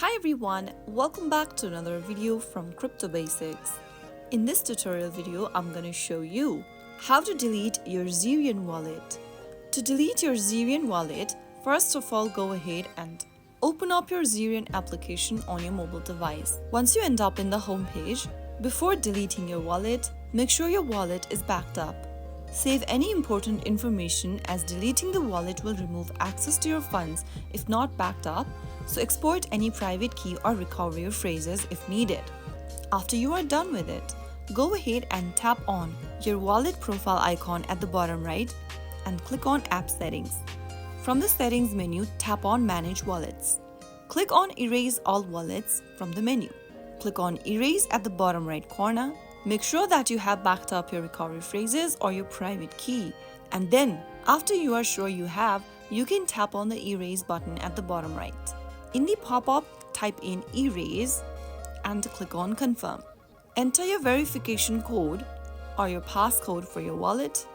Hi everyone, welcome back to another video from Crypto Basics. In this tutorial video, I'm going to show you how to delete your Zerion wallet. To delete your Zerion wallet, first of all go ahead and open up your Zerion application on your mobile device. Once you end up in the home page, before deleting your wallet, make sure your wallet is backed up. Save any important information as deleting the wallet will remove access to your funds if not backed up, so export any private key or recovery phrases if needed. After you are done with it, go ahead and tap on your wallet profile icon at the bottom right and click on App Settings. From the Settings menu, tap on Manage Wallets. Click on Erase All Wallets from the menu. Click on Erase at the bottom right corner. Make sure that you have backed up your recovery phrases or your private key. And then, after you are sure you have, you can tap on the Erase button at the bottom right. In the pop-up, type in Erase and click on Confirm. Enter your verification code or your passcode for your wallet,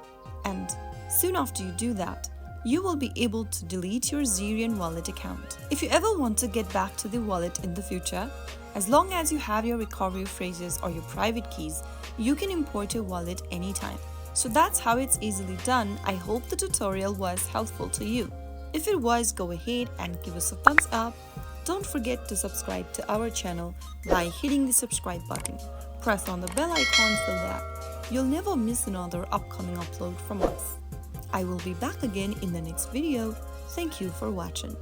and soon after you do that, you will be able to delete your Zerion wallet account. If you ever want to get back to the wallet in the future, as long as you have your recovery phrases or your private keys, you can import your wallet anytime. So that's how it's easily done. I hope the tutorial was helpful to you. If it was, go ahead and give us a thumbs up. Don't forget to subscribe to our channel by hitting the subscribe button. Press on the bell icon so that you'll never miss another upcoming upload from us. I will be back again in the next video. Thank you for watching.